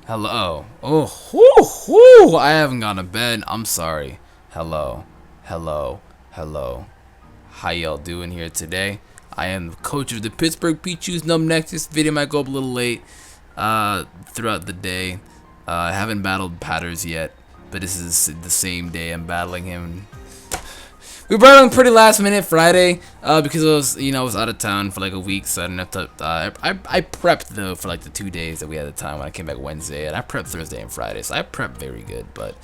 Hello. Oh, whoo, whoo. I haven't gone to bed. I'm sorry. Hello. Hello. Hello. How y'all doing here today? I am the coach of the Pittsburgh Pichus Numbnexus. Video might go up a little late throughout the day. I haven't battled Patters yet, but this is the same day I'm battling him. We brought him pretty last minute Friday because I was out of town for like a week, so I didn't have to. I prepped though for like the 2 days that we had the time when I came back Wednesday, and I prepped Thursday and Friday, so I prepped very good. But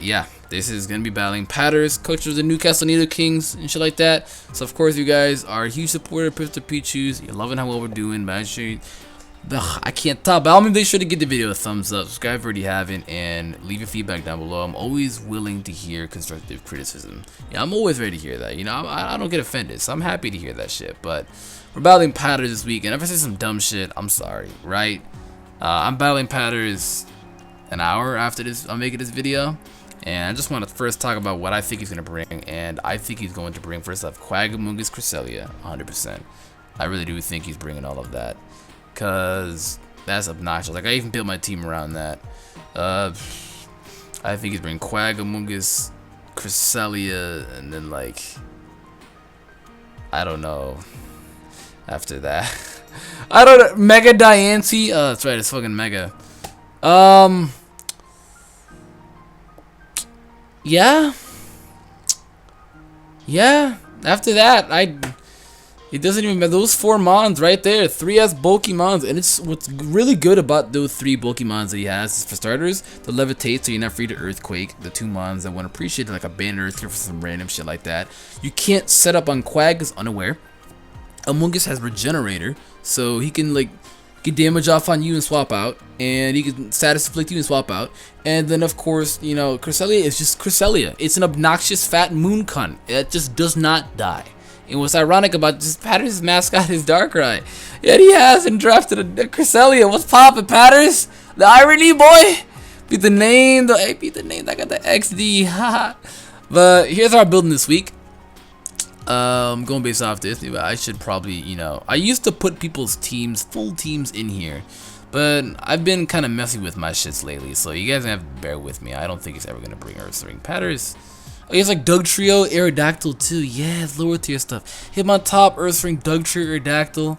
yeah, this is gonna be battling Patters, coach of the Newcastle Nidokings and shit like that. So of course you guys are a huge supporter of Pittsburgh Pichus. You're loving how well we're doing, but I can't talk, but I'll make sure to give the video a thumbs up, subscribe if you already haven't, and leave your feedback down below. I'm always willing to hear constructive criticism. Yeah, I'm always ready to hear that. You know, I don't get offended, so I'm happy to hear that shit. But we're battling Patters this week, and if I say some dumb shit, I'm sorry, right? I'm battling Patters an hour after this. I'm making this video, and I just want to first talk about what I think he's gonna bring, and I think he's going to bring first off Quagamungus Cresselia, 100%. I really do think he's bringing all of that. Cause that's obnoxious. Like I even built my team around that. I think he's bringing Quagamungus, Cresselia, and then like I don't know. After that, I don't know. Mega Diancie. That's right. It's fucking Mega. Yeah. Yeah. After that, it doesn't even matter. Those 4 mons right there, 3S bulky mons, and it's what's really good about those 3 bulky mons that he has is, for starters, the levitate, so you're not free to earthquake. The 2 mons that want to appreciate like a ban earthquake for some random shit like that. You can't set up on Quag is unaware. Amoongus has regenerator, so he can like get damage off on you and swap out, and he can status afflict you and swap out. And then of course, you know, Cresselia is just Cresselia. It's an obnoxious fat moon cunt. It just does not die. And what's ironic about this Patters' mascot is Darkrai. Yet he hasn't drafted a Cresselia. What's poppin', Patters? The irony, boy. Beat the name. Beat the name. I got the XD. Haha. But here's how I'm building this week. Going based off this, I should probably, you know, I used to put people's teams, full teams in here, but I've been kind of messy with my shits lately, so you guys have to bear with me. I don't think it's ever gonna bring Earthring. Patters. Oh, he has like Doug Trio, Aerodactyl too. Yeah, it's lower tier stuff. Hit my top Earthring, Doug Trio, Aerodactyl.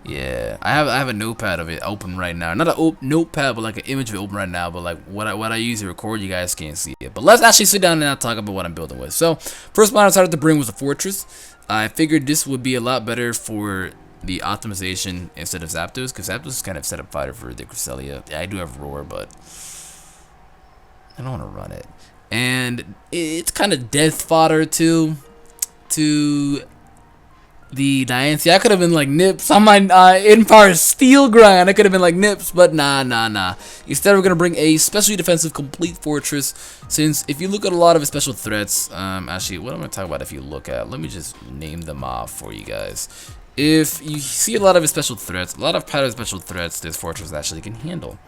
Yeah, I have a notepad of it open right now. Not a notepad, but like an image of it open right now. But like what I use to record, you guys can't see it. But let's actually sit down and now talk about what I'm building with. So first one I started to bring was a fortress. I figured this would be a lot better for the optimization instead of Zapdos, because Zapdos is kind of setup fighter for the Cresselia. Yeah, I do have Roar, but I don't want to run it. And it's kind of death fodder to the Diancie. I could have been like Nips on my in-power steel grind. I could have been like Nips, but nah. Instead, we're gonna bring a specially defensive complete fortress. Since if you look at a lot of his special threats, actually, what I'm gonna talk about if you look at, let me just name them off for you guys. If you see a lot of his special threats, a lot of Patters' special threats, this fortress actually can handle.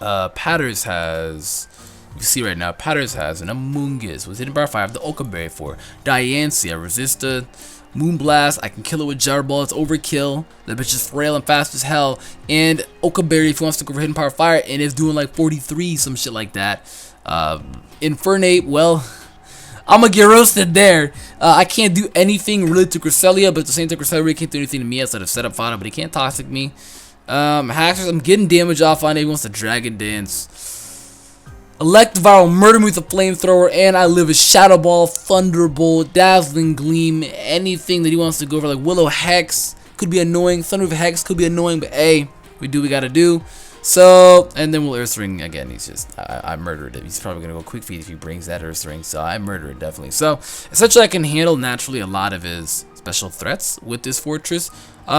Patters has. You can see right now, Patters has an Amoongus with hidden power 5, the Okaberry 4, Diancie, I resist a Moonblast, I can kill it with Jar Ball, it's overkill, that bitch is frail and fast as hell, and Okaberry if he wants to go for hidden power fire, and it's doing like 43, some shit like that. Infernape, well, I'm gonna get roasted there. I can't do anything really to Cresselia, but at the same time, Cresselia really can't do anything to me outside of setup fodder, but he can't toxic me. Hackers, I'm getting damage off on it, he wants to Dragon Dance. Electivire will murder me with a flamethrower, and I live a Shadow Ball, Thunderbolt, Dazzling Gleam, anything that he wants to go for, like Willow Hex could be annoying, Thunder Hex could be annoying, but hey, we do what we gotta do. So, and then we'll Earth Ring again. He's just, I murdered it. He's probably gonna go Quick Feed if he brings that Earth Ring, so I murder it definitely. So, essentially, I can handle naturally a lot of his special threats with this fortress,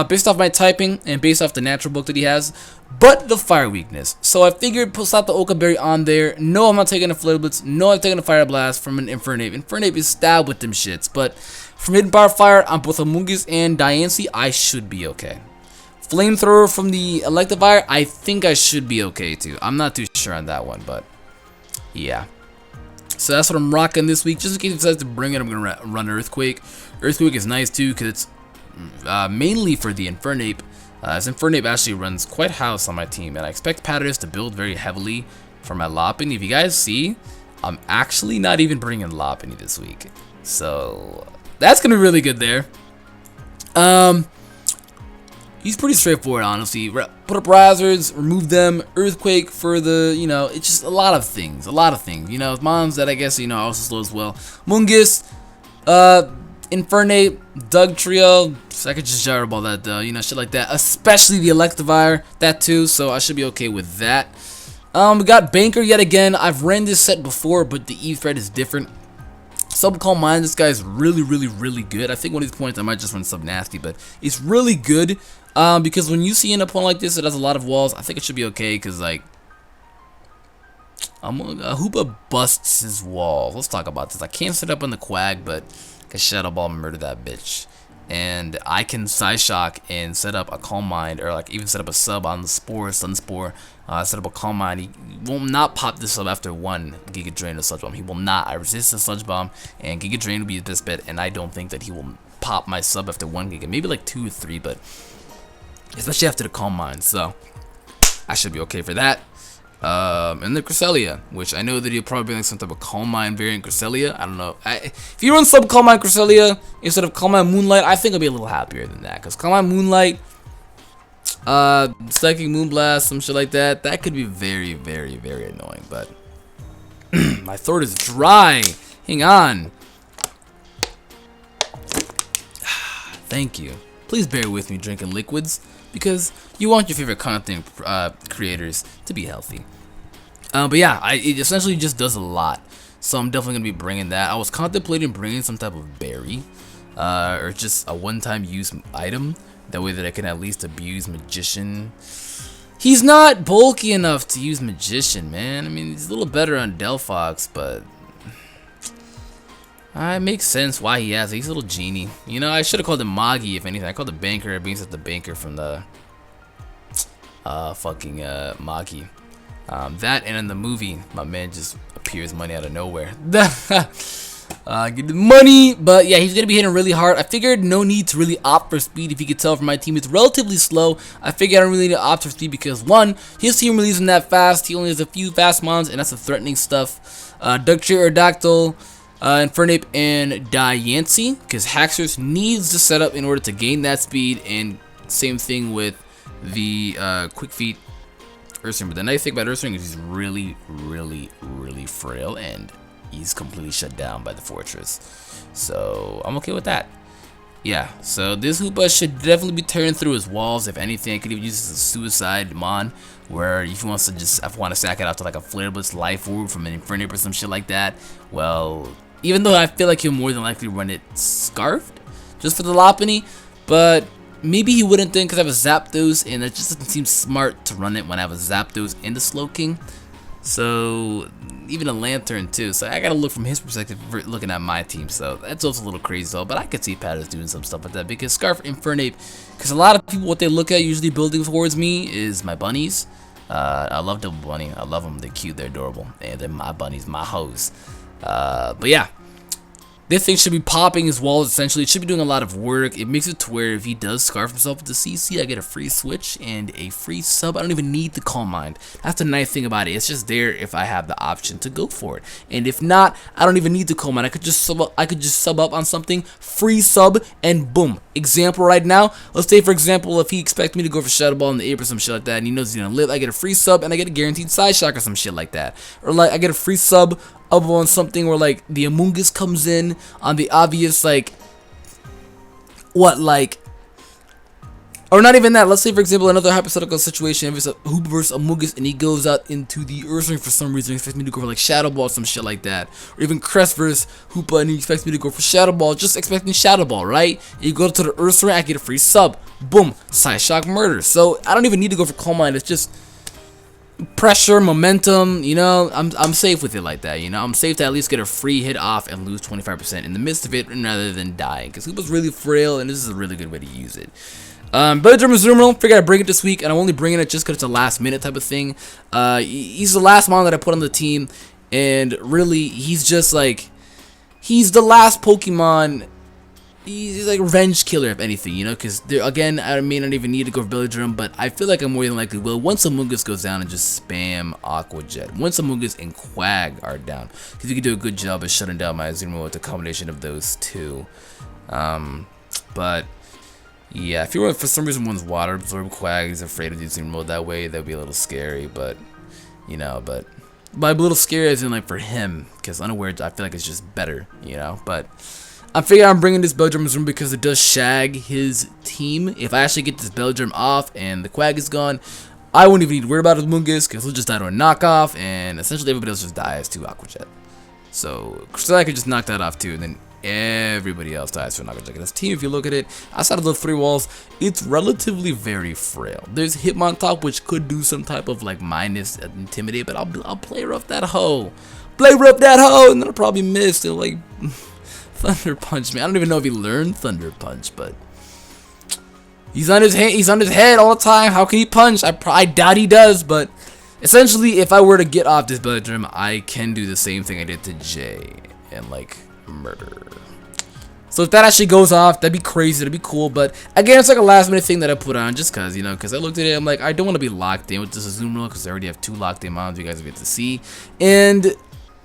based off my typing and based off the natural book that he has, but the fire weakness. So I figured put slap the Okaberry on there. No, I'm not taking a Flare Blitz. No, I'm taking a Fire Blast from an Infernape. Infernape is stabbed with them shits, but from Hidden Power Fire on both Amoongus and Diancie, I should be okay. Flamethrower from the Electivire, I think I should be okay too. I'm not too sure on that one, but yeah. So that's what I'm rocking this week. Just in case he decides to bring it, I'm going to run Earthquake. Earthquake is nice too because it's mainly for the Infernape. As Infernape actually runs quite house on my team, and I expect Patterns to build very heavily for my Lopunny. If you guys see, I'm actually not even bringing Lopunny this week, so that's gonna be really good there. He's pretty straightforward, honestly. Put up Razzards, remove them, Earthquake for the, you know, it's just a lot of things, you know, mons that I guess, you know, also slow as well. Mungus, Infernape, Dugtrio, so I could just Gyro Ball that though, you know, shit like that, especially the Electivire, that too, so I should be okay with that. We got Banker yet again. I've ran this set before, but the E thread is different. Sub Calm Mind, this guy is really, really, really good. I think one of these points I might just run Sub Nasty, but it's really good because when you see an opponent like this that has a lot of walls, I think it should be okay because, like, Hoopa busts his wall. Let's talk about this. I can't set up on the Quag, but I can Shadow Ball and murder that bitch. And I can Psyshock and set up a Calm Mind, or like even set up a sub on the Spore, Sunspore, set up a Calm Mind. He will not pop this sub after one Giga Drain or Sludge Bomb. He will not. I resist the Sludge Bomb, and Giga Drain will be his best bet, and I don't think that he will pop my sub after one Giga. Maybe like 2 or 3, but especially after the Calm Mind, so I should be okay for that. And the Cresselia, which I know that he'll probably be like some type of Calm Mind variant Cresselia. I don't know. If you run sub Calm Mind Cresselia instead of Calm Mind Moonlight, I think I'll be a little happier than that. Because Calm Mind Moonlight, Psychic Moonblast, some shit like that, that could be very, very, very annoying. But my throat is dry. Hang on. Thank you. Please bear with me drinking liquids, because you want your favorite content creators to be healthy. But yeah, it essentially just does a lot. So I'm definitely going to be bringing that. I was contemplating bringing some type of berry, or just a one-time use item. That way that I can at least abuse Magician. He's not bulky enough to use Magician, man. I mean, he's a little better on Delphox, but it makes sense why he has it. He's a little genie. You know, I should have called him Magi, if anything. I called him Banker. It brings up the Banker from the fucking Magi. That, and in the movie, my man just appears money out of nowhere. Get the money, but yeah, he's gonna be hitting really hard. I figured no need to really opt for speed. If you could tell from my team, it's relatively slow. I figured I don't really need to opt for speed because one, his team really isn't that fast. He only has a few fast mons, and that's the threatening stuff. Dugtrio, Aerodactyl, Infernape, and Diancie, because Haxorus needs to set up in order to gain that speed, and same thing with the Quick Feet Ursaring. But the nice thing about Ursaring is he's really, really, really frail, and he's completely shut down by the fortress. So I'm okay with that. Yeah, so this Hoopa should definitely be tearing through his walls. If anything, I could even use this as a suicide mon, where if he wants to just, if I want to sack it out to like a Flare Blitz Life Orb from an Infernape or some shit like that, well, even though I feel like he'll more than likely run it Scarfed just for the Lopunny, but maybe he wouldn't then because I have a Zapdos, and it just doesn't seem smart to run it when I have a Zapdos and a Slowking. So even a Lantern too, so I gotta look from his perspective looking at my team, so that's also a little crazy though, but I could see Patterns doing some stuff like that, because Scarf Infernape, because a lot of people, what they look at usually building towards me is my bunnies. I love Double Bunny, I love them, they're cute, they're adorable, and they're my bunnies, my hoes. But yeah, this thing should be popping his walls, essentially. It should be doing a lot of work. It makes it to where if he does Scarf himself with the CC, I get a free switch and a free sub. I don't even need the Calm Mind. That's the nice thing about it. It's just there if I have the option to go for it. And if not, I don't even need the Calm Mind. I could just sub up on something, free sub, and boom. Example right now, let's say for example, if he expects me to go for Shadow Ball in the ape or some shit like that, and he knows he's gonna live, I get a free sub and I get a guaranteed side shock or some shit like that. Or like I get a free sub up on something where like the Amoonguss comes in on the obvious, like what, like, or not even that. Let's say for example another hypothetical situation, if it's a Hoopa versus Amoonguss and he goes out into the Ursaring for some reason, he expects me to go for like Shadow Ball or some shit like that, or even Crest versus Hoopa and he expects me to go for Shadow Ball, just expecting Shadow Ball, right? And you go to the Ursaring, I get a free sub, boom, side shock murder. So I don't even need to go for Calm Mind. It's just pressure, momentum, you know, I'm safe with it like that, you know. I'm safe to at least get a free hit off and lose 25% in the midst of it rather than dying, because Hoopa's really frail and this is a really good way to use it. But Dermazumal, figured I'd bring it this week, and I'm only bringing it just because it's a last minute type of thing. He's the last mon that I put on the team, and really he's just like, he's the last Pokemon he's like a revenge killer if anything, you know, because again, I may not even need to go for Belly Drum, but I feel like I more than likely will once Amoonguss goes down and just spam Aqua Jet. Once Amoonguss and Quag are down, because you can do a good job of shutting down my Azumarill with the combination of those two. But yeah, if you were for some reason one's Water Absorb Quag is afraid of using mode that way, that'd be a little scary, but you know, but by a little scary as in like for him, because Unaware I feel like it's just better, you know, but I figure I'm bringing this Belgium room because it does shag his team. If I actually get this Belgium off and the Quag is gone, I won't even need to worry about Amoonguss because he'll just die to a knockoff, and essentially everybody else just dies to Aqua Jet. So I could just knock that off too, and then everybody else dies to an Aqua Jet. This team, if you look at it, outside of the 3 walls, it's relatively very frail. There's Hitmontop, which could do some type of like minus intimidate, but I'll play rough that hoe. Play rough that hoe, and then I'll probably miss and like Thunder Punch me. I don't even know if he learned Thunder Punch, but he's on his head all the time. How can he punch? I doubt he does, but essentially, if I were to get off this Belgium, I can do the same thing I did to Jay and like murder. So if that actually goes off, that'd be crazy. That'd be cool. But again, it's like a last minute thing that I put on just cause, you know, because I looked at it, I'm like, I don't want to be locked in with this Azumarill because I already have 2 locked in mons you guys get to see, and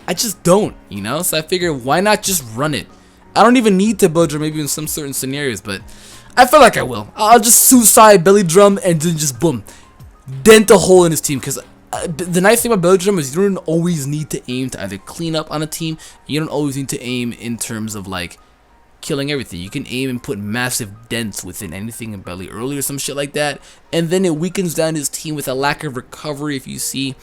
I just don't, you know. So I figured, why not just run it? I don't even need to Belgium maybe in some certain scenarios, but I feel like I will. I'll just suicide Belly Drum and then just boom, dent a hole in his team. Because the nice thing about Belly Drum is you don't always need to aim to either clean up on a team. You don't always need to aim in terms of like killing everything. You can aim and put massive dents within anything in Belly early or some shit like that, and then it weakens down his team with a lack of recovery. If you see,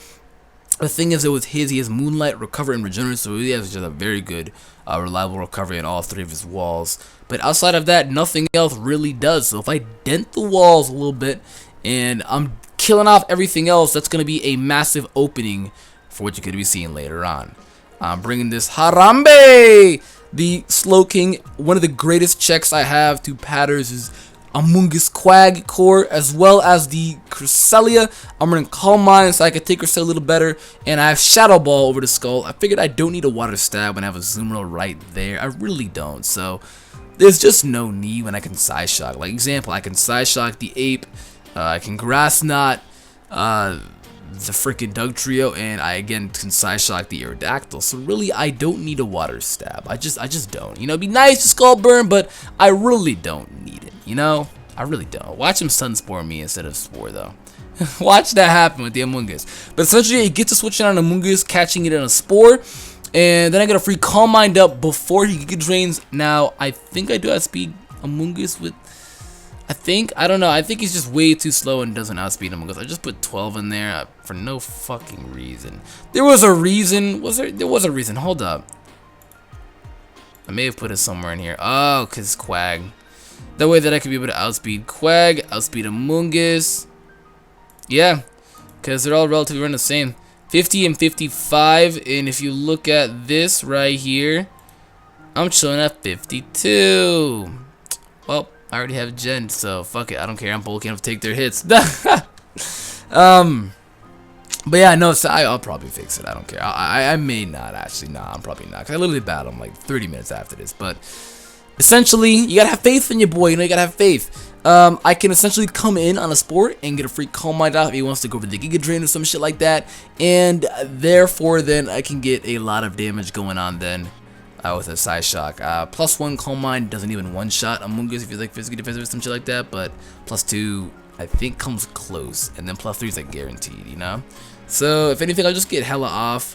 the thing is, he has Moonlight, Recover, and Regenerate, so he has just a very good, reliable recovery in all 3 of his walls. But outside of that, nothing else really does. So if I dent the walls a little bit, and I'm killing off everything else, that's going to be a massive opening for what you're going to be seeing later on. I'm bringing this Harambe, the Slowking. One of the greatest checks I have to Patters is Amoonguss Quag Core, as well as the Cresselia. I'm running Calm Mind so I can take Cresselia a little better, and I have Shadow Ball over the Skull. I figured I don't need a Water Stab when I have a Azumarill right there. I really don't, so there's just no need when I can Side Shock. Like example, I can Side Shock the Ape, I can Grass Knot, the freaking Doug Trio, and I again can Side Shock the Aerodactyl. So really, I don't need a Water Stab. I just don't. You know, it'd be nice to Skull Burn, but I really don't need it. You know, I really don't. Watch him Sunspore me instead of Spore though. Watch that happen with the Amoonguss. But essentially, he gets to switch it on Amoonguss, catching it in a Spore, and then I got a free Calm Mind up before he Giga Drains. Now I think I do outspeed Amoonguss with. I don't know. I think he's just way too slow and doesn't outspeed him because I just put 12 in there for no fucking reason. There was a reason. Was there? There was a reason. Hold up. I may have put it somewhere in here. Oh, because Quag. That way that I could be able to outspeed Quag, outspeed Amoonguss. Yeah, because they're all relatively around the same. 50 and 55. And if you look at this right here, I'm chilling at 52. Well, I already have Gen, so fuck it. I don't care. I'm bulky enough to take their hits. But yeah, no, so I'll probably fix it. I don't care. I may not actually. Nah, I'm probably not. Cause I literally battle him like 30 minutes after this. But essentially, you gotta have faith in your boy. You know, you gotta have faith. I can essentially come in on a Sport and get a free Calm Mind out if he wants to go for the Giga Drain or some shit like that. And therefore, then I can get a lot of damage going on then. With a Side Shock. +1 Calm Mind doesn't even one-shot Amoonguss if he's like physically defensive or some shit like that, but +2 I think comes close, and then +3 is like guaranteed, you know? So if anything, I'll just get hella off,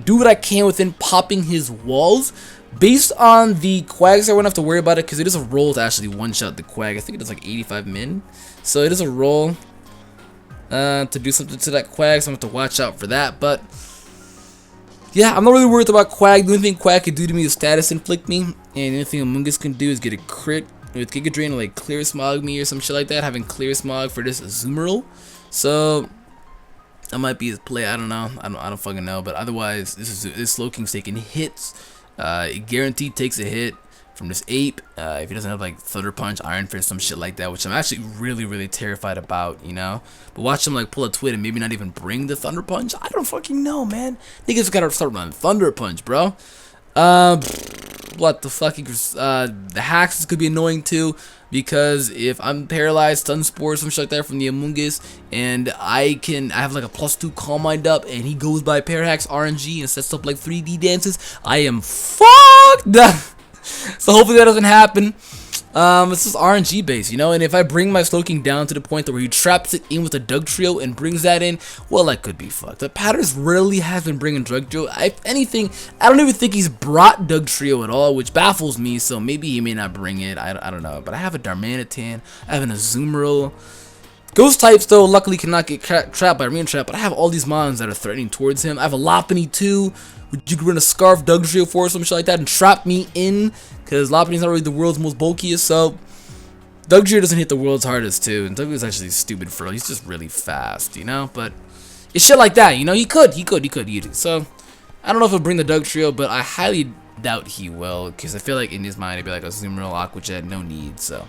do what I can within popping his walls. Based on the Quags, I won't have to worry about it because it is a roll to actually one-shot the Quag. I think it does like 85 min, so it is a roll to do something to that Quag, so I'm going to have to watch out for that, but yeah, I'm not really worried about Quag. The only thing Quag could do to me is status inflict me, and anything Amoonguss can do is get a crit with Giga Drain or like Clear Smog me or some shit like that, having Clear Smog for this Azumarill. So that might be his play. I don't know. I don't fucking know. But otherwise, this Slowking's taking hits. It guaranteed takes a hit from this Ape. If he doesn't have like Thunder Punch, Iron Fist, some shit like that, which I'm actually really terrified about, you know. But watch him like pull a twit and maybe not even bring the Thunder Punch. I don't fucking know, man. Niggas gotta start running Thunder Punch, bro. What the fuck? The hacks could be annoying too, because if I'm paralyzed, stun spore, some shit like that from the Among Us, and I have like a +2 calm mind up, and he goes by Parahacks RNG and sets up like 3D dances, I am fucked. So hopefully that doesn't happen. It's just RNG based, you know, and if I bring my Slowking down to the point where he traps it in with a Dugtrio and brings that in, well, that could be fucked. The Patterns rarely has been bringing Dugtrio. If anything, I don't even think he's brought Dugtrio at all, which baffles me, so maybe he may not bring it, I don't know. But I have a Darmanitan, I have an Azumarill. Ghost types, though, luckily cannot get trapped by Arena Trap, but I have all these mons that are threatening towards him. I have a Lopunny too, which you could run a Scarf Dugtrio for or some shit like that and trap me in, because Lopunny's not really the world's most bulkiest, so Dugtrio doesn't hit the world's hardest too, and Dugtrio's actually stupid for he's just really fast, you know, but it's shit like that, you know, he could, so I don't know if he'll bring the Dugtrio, but I highly doubt he will, because I feel like in his mind it'd be like a Azumarill, Aqua Jet, no need, so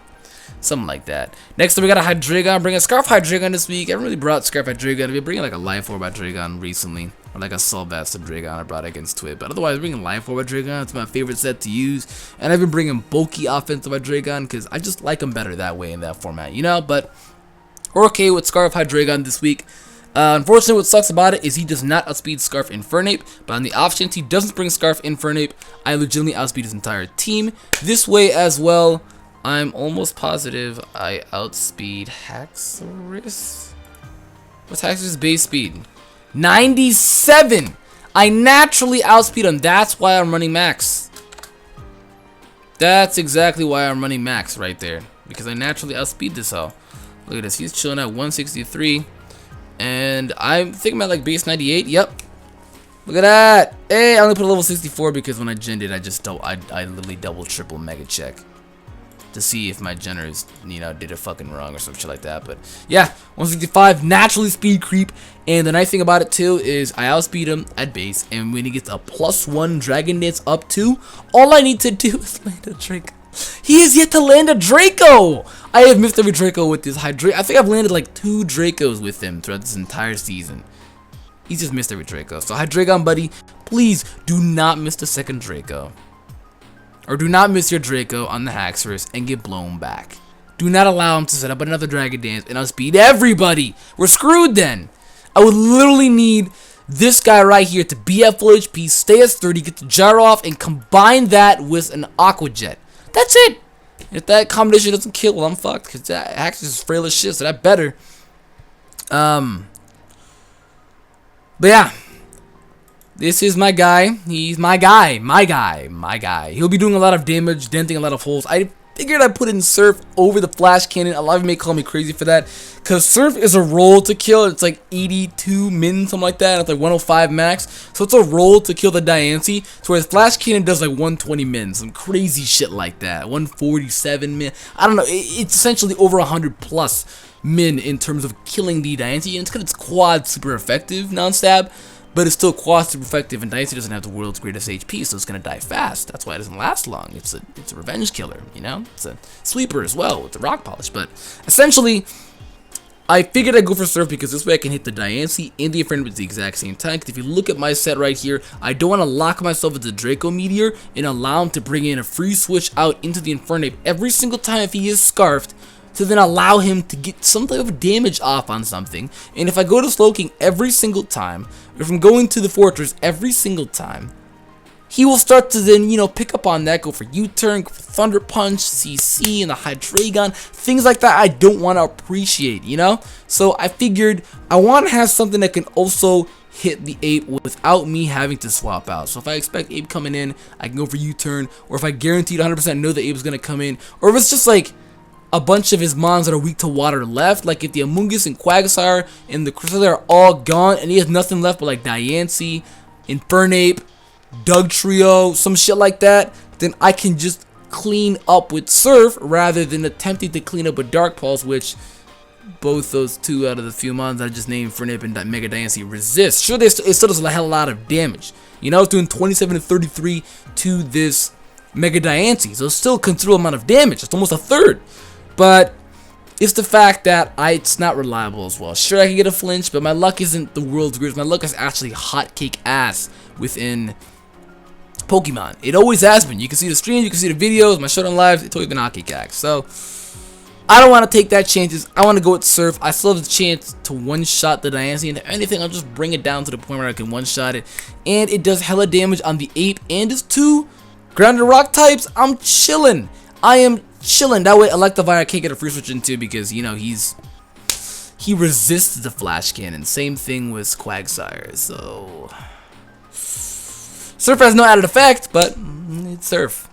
something like that. Next up, we got a Hydreigon. Bring a Scarf Hydreigon this week. I haven't really brought Scarf Hydreigon. I've been bringing like a Life Orb Hydreigon recently, or like a Sylvester Hydreigon I brought against Twit. But otherwise, bringing Life Orb Hydreigon. It's my favorite set to use, and I've been bringing bulky offensive Hydreigon because I just like them better that way in that format, you know. But we're okay with Scarf Hydreigon this week. Unfortunately, what sucks about it is he does not outspeed Scarf Infernape, but on the off chance he doesn't bring Scarf Infernape, I legitimately outspeed his entire team. This way as well, I'm almost positive I outspeed Haxorus. What's Haxorus' base speed? 97! I naturally outspeed him. That's why I'm running max. That's exactly why I'm running max right there. Because I naturally outspeed this all. Look at this. He's chilling at 163. And I'm thinking about like base 98. Yep. Look at that. Hey, I only put a level 64 because when I genned it, I literally double triple mega check to see if my Jenners, you know, did it fucking wrong or some shit like that. But yeah, 165, naturally speed creep. And the nice thing about it too is I outspeed him at base, and when he gets a +1 Dragon Dance up to, all I need to do is land a Draco. He has yet to land a Draco! I have missed every Draco with this Hydreigon. I think I've landed like 2 Dracos with him throughout this entire season. He's just missed every Draco. So Hydreigon, buddy, please do not miss the second Draco. Or do not miss your Draco on the Haxorus and get blown back. Do not allow him to set up another Dragon Dance and outspeed everybody. We're screwed then. I would literally need this guy right here to be at full HP, stay at 30, get the Gyro off, and combine that with an Aqua Jet. That's it. If that combination doesn't kill, well, I'm fucked, because that Haxorus is frail as shit, so that better. But yeah. This is my guy. He's my guy. He'll be doing a lot of damage, denting a lot of holes. I figured I'd put in Surf over the Flash Cannon. A lot of you may call me crazy for that, because Surf is a roll to kill. It's like 82 min, something like that. It's like 105 max. So it's a roll to kill the Diancie. So whereas Flash Cannon does like 120 min, some crazy shit like that. 147 min. I don't know. It's essentially over 100 plus min in terms of killing the Diancie. And it's because it's quad super effective, non-stab. But it's still quad super effective, and Diancie doesn't have the world's greatest HP, so it's gonna die fast. That's why it doesn't last long. It's a revenge killer, you know? It's a sweeper as well with the rock polish. But essentially, I figured I'd go for Surf because this way I can hit the Diancie and the Infernape at the exact same time. Because if you look at my set right here, I don't want to lock myself with the Draco Meteor and allow him to bring in a free switch out into the Infernape every single time if he is scarfed, to then allow him to get some type of damage off on something. And if I go to Slowking every single time, or if I'm going to the fortress every single time, he will start to then, you know, pick up on that, go for U-turn, go for Thunder Punch, CC, and the Hydreigon, things like that I don't want to appreciate, you know? So I figured I want to have something that can also hit the ape without me having to swap out. So if I expect ape coming in, I can go for U-turn, or if I guaranteed 100% know the ape is going to come in, or if it's just like a bunch of his mons that are weak to water left, like if the Among Us and Quagsire and the Cresselia are all gone and he has nothing left but like Diancie, Infernape, Dugtrio, some shit like that, then I can just clean up with Surf rather than attempting to clean up with Dark Pulse, which both those two out of the few mons I just named, Infernape and Mega Diancie, resist. Sure, it still does a hell of a lot of damage. You know, it's doing 27 to 33 to this Mega Diancie, so it's still a considerable amount of damage. It's almost a third. But it's the fact that it's not reliable as well. Sure, I can get a flinch, but my luck isn't the world's greatest. My luck is actually hotcake ass within Pokemon. It always has been. You can see the streams, you can see the videos, my showdown lives. It's always been Hockey Cax. So I don't want to take that chances. I want to go with Surf. I still have the chance to one-shot the Diancie. And if anything, I'll just bring it down to the point where I can one-shot it. And it does hella damage on the Ape and his 2 grounded rock types. I'm chilling. I am chilling. That way, Electivire I can't get a free switch into because, you know, he resists the Flash Cannon. Same thing with Quagsire. So Surf has no added effect, but it's Surf.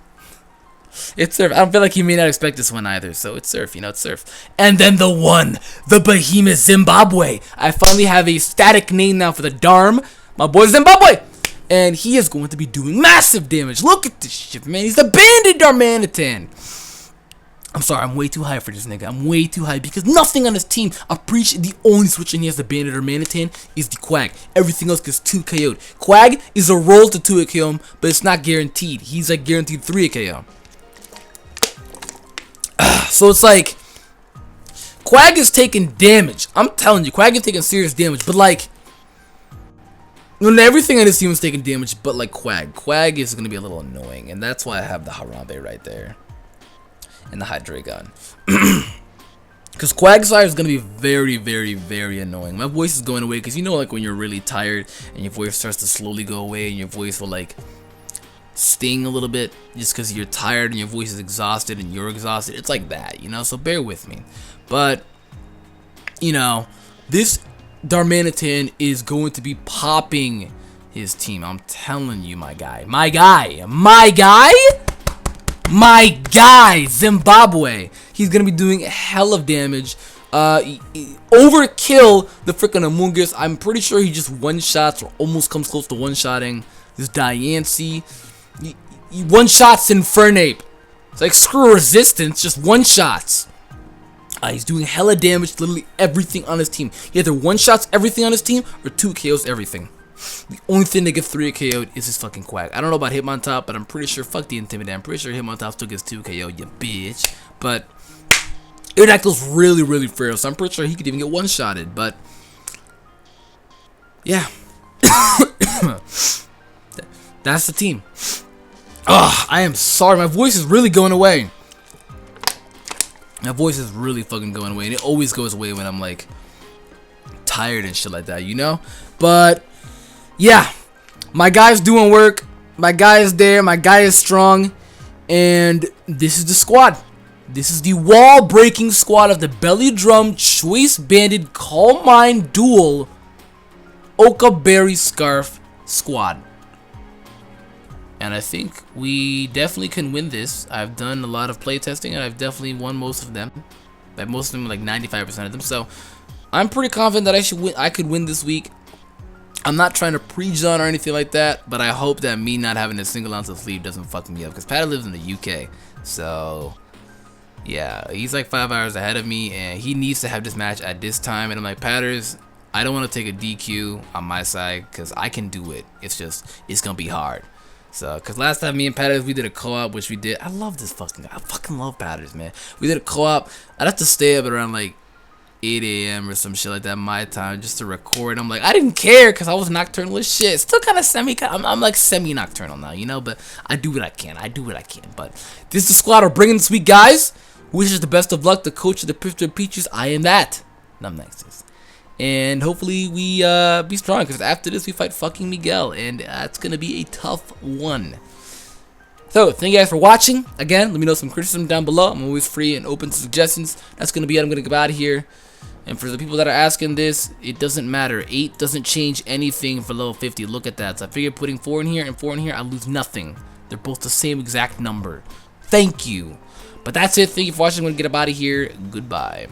It's Surf. I don't feel like he may not expect this one either, so it's Surf, you know, it's Surf. And then the behemoth Zimbabwe. I finally have a static name now for the Darm. My boy Zimbabwe. And he is going to be doing massive damage. Look at this shit, man. He's the Banded Darmanitan. I'm sorry, I'm way too high for this nigga. I'm way too high because nothing on his team appreciate. The only switch in he has the Bandit or Manitan is the Quag. Everything else gets 2 KO'd. Quag is a roll to 2 KO him, but it's not guaranteed. He's like guaranteed 3 KO. So it's like Quag is taking damage. I'm telling you, Quag is taking serious damage, but like everything on his team is taking damage, but like Quag is gonna be a little annoying, and that's why I have the Harambe right there. And the Hydreigon. Because Quagsire is going to be very, very, very annoying. My voice is going away because you know like when you're really tired and your voice starts to slowly go away and your voice will like sting a little bit just because you're tired and your voice is exhausted and you're exhausted. It's like that, you know, so bear with me. But, you know, this Darmanitan is going to be popping his team. I'm telling you, my guy, Zimbabwe. He's gonna be doing a hell of damage. Overkill the freaking Amoonguss. I'm pretty sure he just one-shots or almost comes close to one-shotting this Diancie. He one-shots Infernape. It's like screw resistance, just one-shots. He's doing hella damage to literally everything on his team. He either one-shots everything on his team or 2 KOs everything. The only thing that gets 3 KO'd is his fucking Quag. I don't know about Hitmontop, but I'm pretty sure, fuck the Intimidate, I'm pretty sure Hitmontop still gets 2 KO, you bitch. But Aerodactyl's really, really frail, so I'm pretty sure he could even get one-shotted, but yeah. That's the team. Ugh, I am sorry, my voice is really going away. My voice is really fucking going away, and it always goes away when I'm like tired and shit like that, you know? But yeah, my guy's doing work. My guy is there. My guy is strong. And this is the squad. This is the wall-breaking squad of the Belly Drum Choice Banded Calm Mind Duel Oka Berry Scarf squad. And I think we definitely can win this. I've done a lot of playtesting and I've definitely won most of them. Like most of them, like 95% of them. So I'm pretty confident that I could win this week. I'm not trying to pre-John or anything like that, but I hope that me not having a single ounce of sleep doesn't fuck me up, because Patty lives in the UK, so yeah, he's like 5 hours ahead of me, and he needs to have this match at this time, and I'm like, Patters, I don't want to take a DQ on my side, because I can do it. It's just, it's gonna be hard. So, because last time me and Patters, we did a co-op, which we did, I love this fucking guy, I fucking love Patters, man. We did a co-op, I'd have to stay up at around like 8 AM or some shit like that my time just to record. I'm like, I didn't care because I was nocturnal as shit. Still kind of I'm like semi-nocturnal now, you know, but I do what I can. But this is the squad we're bringing this week, guys. Wishes the best of luck. The coach of the Picture Peaches. I am that. Numbnexus. And hopefully we be strong, because after this we fight fucking Miguel, and that's going to be a tough one. So, thank you guys for watching. Again, let me know some criticism down below. I'm always free and open to suggestions. That's going to be it. I'm going to get out of here. And for the people that are asking this, it doesn't matter. 8 doesn't change anything for level 50. Look at that. So I figured putting 4 in here and 4 in here, I lose nothing. They're both the same exact number. Thank you. But that's it. Thank you for watching. I'm going to get up out of here. Goodbye.